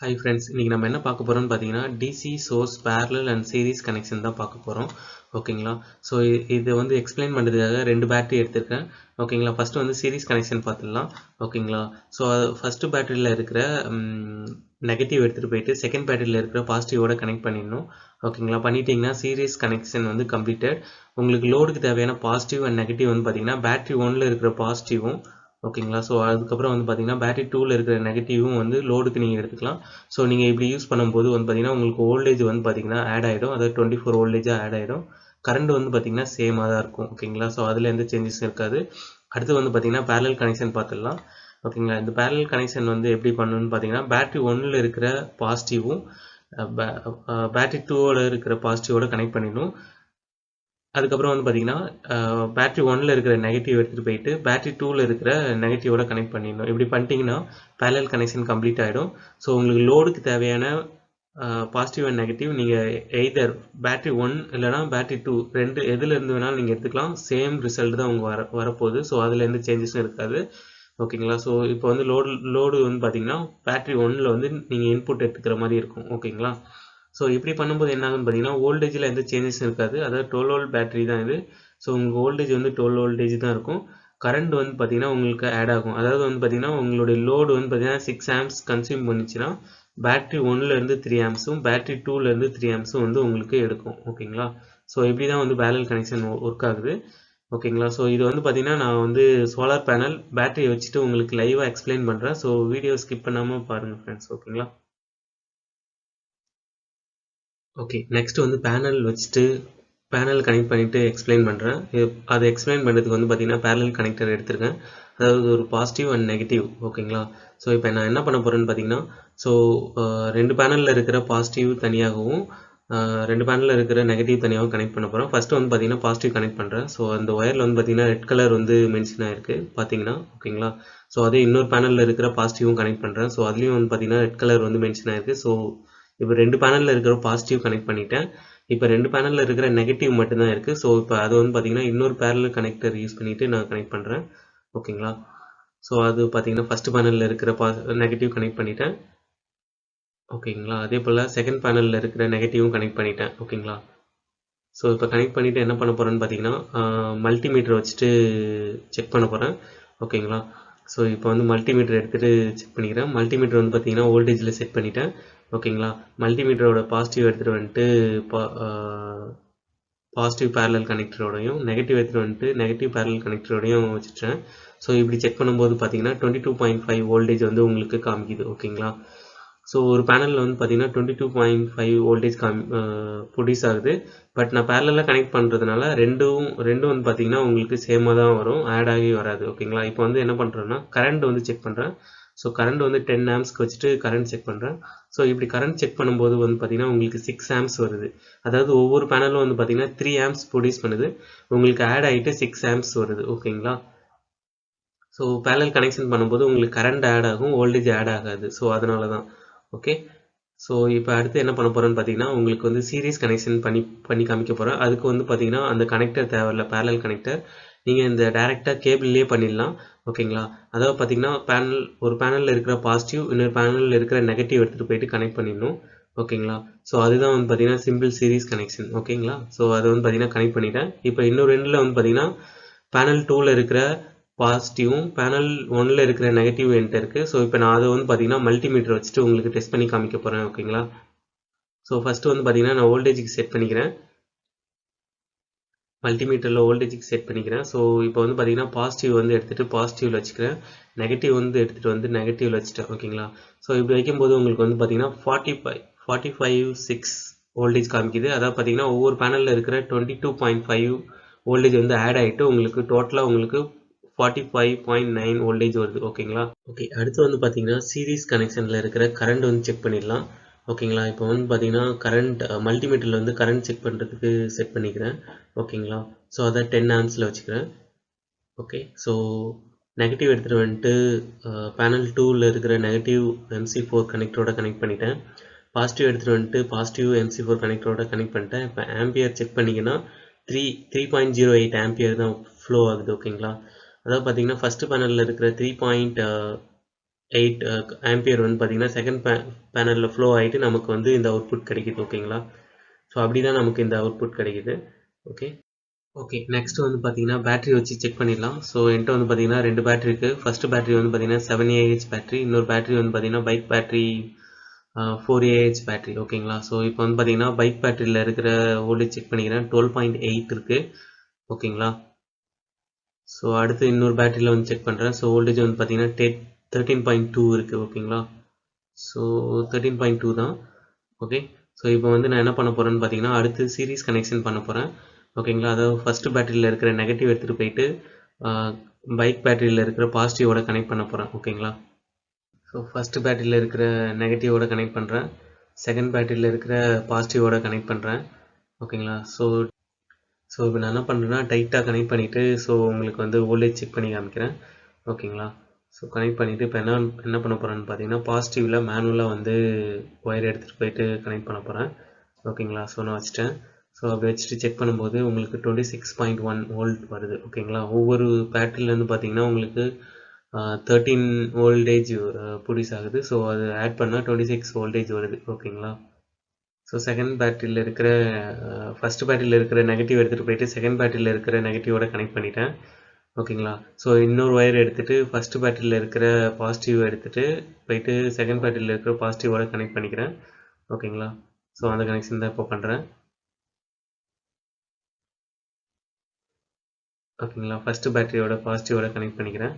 Hi friends, இன்னைக்கு நம்ம என்ன பார்க்க போறோம்னு பார்த்தீங்கன்னா DC source parallel and series connection தான் பார்க்க போறோம். ஓகேங்களா? ஸோ இது வந்து எக்ஸ்பிளைன் பண்ணுறதுக்காக ரெண்டு பேட்டரி எடுத்திருக்கேன். ஓகேங்களா? ஃபர்ஸ்ட் வந்து சீரிஸ் கனெக்ஷன் பார்த்துடலாம். ஓகேங்களா? ஸோ ஃபர்ஸ்ட் பேட்டரியில் இருக்கிற நெகட்டிவ் எடுத்துகிட்டு போயிட்டு செகண்ட் பேட்டரியில் இருக்கிற பாசிட்டிவோட கனெக்ட் பண்ணிடணும். ஓகேங்களா? பண்ணிட்டீங்கன்னா சீரிஸ் கனெக்ஷன் வந்து கம்ப்ளீட்டட். உங்களுக்கு லோடுக்கு தேவையான பாசிட்டிவ் அண்ட் நெகட்டிவ் வந்து பார்த்தீங்கன்னா பேட்டரி 1ல் இருக்கிற பாசிட்டிவும் ஓகேங்களா. ஸோ அதுக்கப்புறம் வந்து பார்த்தீங்கன்னா பேட்டரி 2ல் இருக்கிற நெகட்டிவும் வந்து லோடுக்கு நீங்கள் எடுத்துக்கலாம். ஸோ நீங்கள் இப்படி யூஸ் பண்ணும்போது வந்து பார்த்தீங்கன்னா உங்களுக்கு வோல்டேஜ் வந்து பார்த்தீங்கன்னா ஆட் ஆகிடும், அதாவது 24 வோல்டேஜாக ஆட் ஆகிடும். கரண்ட் வந்து பார்த்தீங்கன்னா சேமாக தான் இருக்கும். ஓகேங்களா. ஸோ அதில் எந்த சேஞ்சஸும் இருக்காது. அடுத்து வந்து பார்த்தீங்கன்னா பேரலல் கனெக்ஷன் பார்த்துடலாம். ஓகேங்களா. இந்த பேரலல் கனெக்ஷன் வந்து எப்படி பண்ணணும்னு பார்த்தீங்கன்னா பேட்டரி 1ல் இருக்கிற பாசிட்டிவும் பேட்டரி 2வோட இருக்கிற பாசிட்டிவோட கனெக்ட் பண்ணிடணும். அதுக்கப்புறம் வந்து பார்த்தீங்கன்னா பேட்டரி 1ல் இருக்கிற நெகட்டிவ் எடுத்துகிட்டு போயிட்டு பேட்டரி 2வில் இருக்கிற நெகட்டிவோட கனெக்ட் பண்ணிடணும். இப்படி பண்ணிட்டீங்கன்னா பேரலல் கனெக்ஷன் கம்ப்ளீட் ஆகிடும். ஸோ உங்களுக்கு லோடுக்கு தேவையான பாசிட்டிவ் அண்ட் நெகட்டிவ் நீங்கள் எய்தர் பேட்டரி 1 இல்லைனா பேட்டரி 2 ரெண்டு எதில் இருந்து வேணாலும் நீங்கள் எடுத்துக்கலாம். சேம் ரிசல்ட் தான் உங்களுக்கு வரப்போகுது. ஸோ அதில் எந்த சேஞ்சஸும் இருக்காது. ஓகேங்களா. ஸோ இப்போ வந்து லோடு வந்து பார்த்தீங்கன்னா பேட்டரி 1ல் வந்து நீங்கள் இன்புட் எடுத்துக்கிற மாதிரி இருக்கும். ஓகேங்களா. ஸோ இப்படி பண்ணும்போது என்ன ஆகுன்னு பார்த்தீங்கன்னா வோல்டேஜில் எந்த சேஞ்சஸும் இருக்காது. அதாவது 12 வோல்ட் பேட்டரி தான் இது. ஸோ உங்களுக்கு வோல்டேஜ் வந்து 12 வோல்டேஜ் தான் இருக்கும். கரண்ட் வந்து பார்த்தீங்கன்னா உங்களுக்கு ஆட் ஆகும். அதாவது வந்து பார்த்தீங்கன்னா உங்களுடைய லோடு வந்து பார்த்தீங்கன்னா 6 ஆம்ப்ஸ் கன்சியூம் பண்ணிச்சுன்னா பேட்டரி 1லேருந்து 3 ஆம்ப்ஸும் பேட்டரி 2லேருந்து 3 ஆம்ப்ஸும் வந்து உங்களுக்கு எடுக்கும். ஓகேங்களா. ஸோ இப்படி தான் வந்து பேரலல் கனெக்ஷன் ஒர்க் ஆகுது. ஓகேங்களா. ஸோ இது வந்து பார்த்தீங்கன்னா நான் வந்து சோலார் பேனல் பேட்டரியை வச்சுட்டு உங்களுக்கு லைவாக எக்ஸ்பிளைன் பண்ணுறேன். ஸோ வீடியோ ஸ்கிப் பண்ணாமல் பாருங்கள் ஃப்ரெண்ட்ஸ். ஓகேங்களா. ஓகே, நெக்ஸ்ட் வந்து பேனல் வச்சுட்டு பேனல் கனெக்ட் பண்ணிவிட்டு எக்ஸ்பிளைன் பண்ணுறேன். அதை எக்ஸ்பிளைன் பண்ணுறதுக்கு வந்து பார்த்தீங்கன்னா பேரலல் கனெக்டர் எடுத்திருக்கேன். அதாவது ஒரு பாசிட்டிவ் அண்ட் நெகட்டிவ். ஓகேங்களா. ஸோ இப்போ நான் என்ன பண்ண போகிறேன்னு பார்த்தீங்கன்னா ஸோ ரெண்டு பேனலில் இருக்கிற பாசிட்டிவ் தனியாகவும் ரெண்டு பேனலில் இருக்கிற நெகட்டிவ் தனியாகவும் கனெக்ட் பண்ண போகிறேன். ஃபஸ்ட்டு வந்து பார்த்தீங்கன்னா பாசிட்டிவ் கனெக்ட் பண்ணுறேன். ஸோ அந்த ஒயரில் வந்து பார்த்தீங்கன்னா ரெட் கலர் வந்து மென்ஷன் ஆகிருக்கு பார்த்தீங்கன்னா. ஓகேங்களா. ஸோ அதே இன்னொரு பேனலில் இருக்கிற பாசிட்டிவும் கனெக்ட் பண்ணுறேன். ஸோ அதுலேயும் வந்து பார்த்தீங்கன்னா ரெட் கலர் வந்து மென்ஷன் ஆகிருக்கு. ஸோ இப்போ ரெண்டு பேனலில் இருக்கிற பாசிட்டிவ் கனெக்ட் பண்ணிட்டேன். இப்போ ரெண்டு பேனலில் இருக்கிற நெகட்டிவ் மட்டும்தான் இருக்குது. ஸோ இப்போ அது வந்து பார்த்தீங்கன்னா இன்னொரு பேரலல் கனெக்டர் யூஸ் பண்ணிவிட்டு நான் கனெக்ட் பண்ணுறேன். ஓகேங்களா. ஸோ அது பார்த்தீங்கன்னா ஃபஸ்ட்டு பேனலில் இருக்கிற நெகட்டிவ் கனெக்ட் பண்ணிட்டேன். ஓகேங்களா. அதே போல் செகண்ட் பேனலில் இருக்கிற நெகட்டிவும் கனெக்ட் பண்ணிட்டேன். ஓகேங்களா. ஸோ இப்போ கனெக்ட் பண்ணிவிட்டு என்ன பண்ண போகிறேன்னு பார்த்தீங்கன்னா மல்டிமீட்டர் வச்சுட்டு செக் பண்ண போகிறேன். ஓகேங்களா. ஸோ இப்போ வந்து மல்டிமீட்டர் எடுத்துகிட்டு செக் பண்ணிக்கிறேன். மல்டிமீட்டர் வந்து பார்த்தீங்கன்னா வோல்டேஜில் செட் பண்ணிட்டேன். ஓகேங்களா. மல்டிமீட்டரோட பாசிட்டிவ் எடுத்துகிட்டு வந்துட்டு பாசிட்டிவ் பேரலல் கனெக்டரோடையும் நெகட்டிவ் எடுத்துகிட்டு வந்துட்டு நெகட்டிவ் பேரலல் கனெக்டரோடையும் வச்சுட்டேன். ஸோ இப்படி செக் பண்ணும்போது பார்த்தீங்கன்னா 22.5 வோல்டேஜ் வந்து உங்களுக்கு காமிக்குது. ஓகேங்களா. ஸோ ஒரு பேனலில் வந்து பார்த்தீங்கன்னா 22.5 வோல்டேஜ் ப்ரொடியூஸ் ஆகுது. பட் நான் பேரலில் கனெக்ட் பண்ணுறதுனால ரெண்டும் வந்து பார்த்தீங்கன்னா உங்களுக்கு சேமாக தான் வரும், ஆட் ஆகி வராது. ஓகேங்களா. இப்போ வந்து என்ன பண்ணுறேன்னா கரண்ட் வந்து செக் பண்ணுறேன். ஸோ கரண்ட் வந்து 10 ஆம்ப்ஸ்க்கு வச்சுட்டு கரண்ட் செக் பண்ணுறேன். ஸோ இப்படி கரண்ட் செக் பண்ணும்போது வந்து பார்த்தீங்கன்னா உங்களுக்கு 6 ஆம்ப்ஸ் வருது. அதாவது ஒவ்வொரு பேனலும் வந்து பார்த்தீங்கன்னா 3 ஆம்ப்ஸ் ப்ரொடியூஸ் பண்ணுது. உங்களுக்கு ஆட் ஆகிட்டு 6 ஆம்ப்ஸ் வருது. ஓகேங்களா. ஸோ பேரலல் கனெக்ஷன் பண்ணும்போது உங்களுக்கு கரண்ட் ஆட் ஆகும், வோல்டேஜ் ஆட் ஆகாது. ஸோ அதனால தான். ஓகே. ஸோ இப்போ அடுத்து என்ன பண்ண போகிறேன்னு பார்த்தீங்கன்னா உங்களுக்கு வந்து சீரிஸ் கனெக்ஷன் பண்ணி காமிக்க போகிறேன். அதுக்கு வந்து பார்த்தீங்கன்னா அந்த கனெக்டர் தேவையில்லை, பேரலல் கனெக்டர். நீங்கள் இந்த டேரெக்டாக கேபிள்லேயே பண்ணிடலாம். ஓகேங்களா. அதாவது பார்த்தீங்கன்னா ஒரு பேனலில் இருக்கிற பாசிட்டிவ் இன்னொரு பேனலில் இருக்கிற நெகட்டிவ் எடுத்துகிட்டு போயிட்டு கனெக்ட் பண்ணிடணும். ஓகேங்களா. ஸோ அதுதான் வந்து பார்த்தீங்கன்னா சிம்பிள் சீரிஸ் கனெக்ஷன். ஓகேங்களா. ஸோ அதை வந்து பார்த்தீங்கன்னா கனெக்ட் பண்ணிட்டேன். இப்போ இன்னொரு எண்டில் வந்து பார்த்தீங்கன்னா பேனல் 2ல் இருக்கிற பாசிட்டிவும் பேனல் 1ல் இருக்கிற நெகட்டிவ் என்கிட்ட இருக்குது. ஸோ இப்போ நான் அதை வந்து பார்த்தீங்கன்னா மல்டிமீட்டர் வச்சுட்டு உங்களுக்கு டெஸ்ட் பண்ணி காமிக்க போகிறேன். ஓகேங்களா. ஸோ ஃபஸ்ட்டு வந்து பார்த்தீங்கன்னா நான் வோல்டேஜுக்கு செட் பண்ணிக்கிறேன். மல்டிமீட்டரில் வோல்டேஜுக்கு செட் பண்ணிக்கிறேன். ஸோ இப்போ வந்து பார்த்தீங்கன்னா பாசிட்டிவ் வந்து எடுத்துகிட்டு பாசிட்டிவில் வச்சுக்கிறேன், நெகட்டிவ் வந்து எடுத்துகிட்டு வந்து நெகட்டிவில் வச்சுட்டேன். ஓகேங்களா. ஸோ இப்படி வைக்கும்போது உங்களுக்கு வந்து பார்த்தீங்கன்னா 45.6 வோல்டேஜ் காமிக்குது. அதாவது பார்த்தீங்கன்னா ஒவ்வொரு பேனலில் இருக்கிற 22.5 வோல்டேஜ் வந்து ஆட் ஆகிட்டு உங்களுக்கு டோட்டலாக உங்களுக்கு 45.9 வோல்டேஜ் வருது. ஓகேங்களா. ஓகே, அடுத்து வந்து பார்த்தீங்கன்னா சீரிஸ் கனெக்ஷனில் இருக்கிற கரண்ட் வந்து செக் பண்ணிடலாம். ஓகேங்களா. இப்போ வந்து பார்த்தீங்கன்னா கரண்ட் மல்டிமீட்டரில் வந்து கரண்ட் செக் பண்ணுறதுக்கு செட் பண்ணிக்கிறேன். ஓகேங்களா. ஸோ அதை 10 ஆம்ப்ஸில் வச்சுக்கிறேன். ஓகே. ஸோ நெகட்டிவ் எடுத்துகிட்டு வந்துட்டு பேனல் 2வில் இருக்கிற நெகட்டிவ் MC4 கனெக்டரோட கனெக்ட் பண்ணிட்டேன். பாசிட்டிவ் எடுத்துகிட்டு வந்துட்டு பாசிட்டிவ் MC4 கனெக்டரோட கனெக்ட் பண்ணிட்டேன். இப்போ ஆம்பியர் செக் பண்ணிங்கன்னா 3.08 ஆம்பியர் தான் ஃப்ளோ ஆகுது. ஓகேங்களா. அதாவது பார்த்தீங்கன்னா ஃபஸ்ட்டு பேனலில் இருக்கிற 3.8 8 ஆம்பியர் வந்து பார்த்தீங்கன்னா செகண்ட் பேனலில் ஃப்ளோ ஆகிட்டு நமக்கு வந்து இந்த அவுட்புட் கிடைக்குது ஓகேங்களா. ஸோ அப்படி தான் நமக்கு இந்த அவுட்புட் கிடைக்குது. ஓகே ஓகே நெக்ஸ்ட் வந்து பார்த்தீங்கன்னா பேட்டரி வச்சு செக் பண்ணிடலாம். ஸோ என்கிட்ட வந்து பார்த்தீங்கன்னா 2 பேட்டரி இருக்குது. ஃபஸ்ட்டு பேட்டரி வந்து பார்த்தீங்கன்னா 7Ah பேட்டரி, இன்னொரு பேட்டரி வந்து பார்த்தீங்கன்னா பைக் பேட்டரி 4Ah பேட்டரி ஓகேங்களா. ஸோ இப்போ வந்து பார்த்தீங்கன்னா பைக் பேட்டரியில் இருக்கிற வோல்டேஜ் செக் பண்ணிக்கிறேன். 12.8 இருக்குது ஓகேங்களா. ஸோ அடுத்து இன்னொரு பேட்டரியில் வந்து செக் பண்ணுறேன். ஸோ வோல்டேஜ் வந்து பார்த்தீங்கன்னா 13.2 இருக்குது ஓகேங்களா. ஸோ 13.2 தான். ஓகே ஸோ இப்போ வந்து நான் என்ன பண்ண போகிறேன்னு பார்த்தீங்கன்னா அடுத்து சீரிஸ் கனெக்ஷன் பண்ண போகிறேன் ஓகேங்களா. அதாவது ஃபஸ்ட்டு பேட்டரியில் இருக்கிற நெகட்டிவ் எடுத்துகிட்டு போயிட்டு பைக் பேட்டரியில் இருக்கிற பாசிட்டிவோட கனெக்ட் பண்ண போகிறேன் ஓகேங்களா. ஸோ ஃபஸ்ட்டு பேட்டரியில் இருக்கிற நெகட்டிவோட கனெக்ட் பண்ணுறேன், செகண்ட் பேட்டரியில் இருக்கிற பாசிட்டிவோட கனெக்ட் பண்ணுறேன் ஓகேங்களா. ஸோ இப்போ நான் என்ன பண்ணுறேன்னா டைட்டாக கனெக்ட் பண்ணிவிட்டு ஸோ உங்களுக்கு வந்து வோல்டேஜ் செக் பண்ணி காமிக்கிறேன் ஓகேங்களா. ஸோ கனெக்ட் பண்ணிவிட்டு இப்போ என்ன பண்ண போகிறேன்னு பார்த்தீங்கன்னா பாசிட்டிவில் மேனுவலாக வந்து ஒயர் எடுத்துகிட்டு போயிட்டு கனெக்ட் பண்ண போகிறேன் ஓகேங்களா. ஸோ நான் வச்சுட்டேன். ஸோ அப்படி வச்சுட்டு செக் பண்ணும்போது உங்களுக்கு 26.1 வோல்ட் வருது ஓகேங்களா. ஒவ்வொரு பேட்டரியிலேருந்து பார்த்தீங்கன்னா உங்களுக்கு 13 வோல்டேஜ் ப்ரொடியூஸ் ஆகுது. ஸோ அது ஆட் பண்ணால் 26 வோல்டேஜ் வருது ஓகேங்களா. ஸோ செகண்ட் பேட்டரியில் இருக்கிற ஃபஸ்ட்டு பேட்டரியில் இருக்கிற நெகட்டிவ் எடுத்துகிட்டு போயிட்டு செகண்ட் பேட்டரியில் இருக்கிற நெகட்டிவோட கனெக்ட் பண்ணிட்டேன் ஓகேங்களா. ஸோ இன்னொரு ஒயர் எடுத்துகிட்டு ஃபஸ்ட்டு பேட்டரியில் இருக்கிற பாசிட்டிவ் எடுத்துகிட்டு போயிட்டு செகண்ட் பேட்டரியில் இருக்கிற பாசிட்டிவோட கனெக்ட் பண்ணிக்கிறேன் ஓகேங்களா. ஸோ அந்த கனெக்ஷன் தான் இப்போ பண்ணுறேன் ஓகேங்களா. ஃபஸ்ட்டு பேட்டரியோட பாசிட்டிவோட கனெக்ட் பண்ணிக்கிறேன்.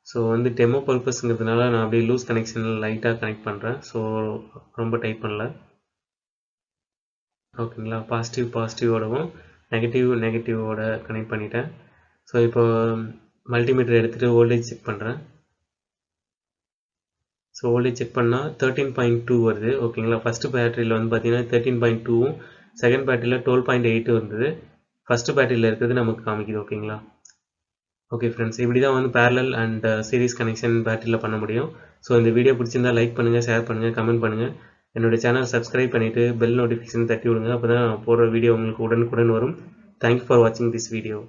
ஸோ வந்து டெமோ பர்பஸ்ங்கிறதுனால நான் அப்படியே லூஸ் கனெக்ஷனில் லைட்டாக கனெக்ட் பண்ணுறேன். ஸோ ரொம்ப டைட் பண்ணல ஓகேங்களா. பாசிட்டிவோடவும் நெகட்டிவோட கனெக்ட் பண்ணிட்டேன். ஸோ இப்போ மல்டிமீட்டர் எடுத்துகிட்டு வோல்டேஜ் செக் பண்ணுறேன். ஸோ வோல்டேஜ் செக் பண்ணால் 13.2 வருது ஓகேங்களா. ஃபஸ்ட்டு பேட்டரியில் வந்து பார்த்தீங்கன்னா 13.2வும் செகண்ட் பேட்டரியில் 12.8 இருந்தது. ஃபஸ்ட்டு பேட்டரியில் இருக்கிறது நமக்கு காமிக்குது ஓகேங்களா. ஓகே ஃப்ரெண்ட்ஸ், இப்படி தான் வந்து பேரலல் அண்ட் சீரிஸ் கனெக்ஷன் பேட்டரியில் பண்ண முடியும். ஸோ இந்த வீடியோ பிடிச்சிருந்தா லைக் பண்ணுங்கள், ஷேர் பண்ணுங்கள், கமெண்ட் பண்ணுங்கள். என்னோடய சேனல் சப்ஸ்கிரைப் பண்ணிவிட்டு பெல் நோட்டிஃபிகேஷன் தட்டி விடுங்க. அப்போ தான் போடுற வீடியோ உங்களுக்கு உடனுக்குடன் வரும். தேங்க்யூ ஃபார் வாட்சிங் திஸ் வீடியோ.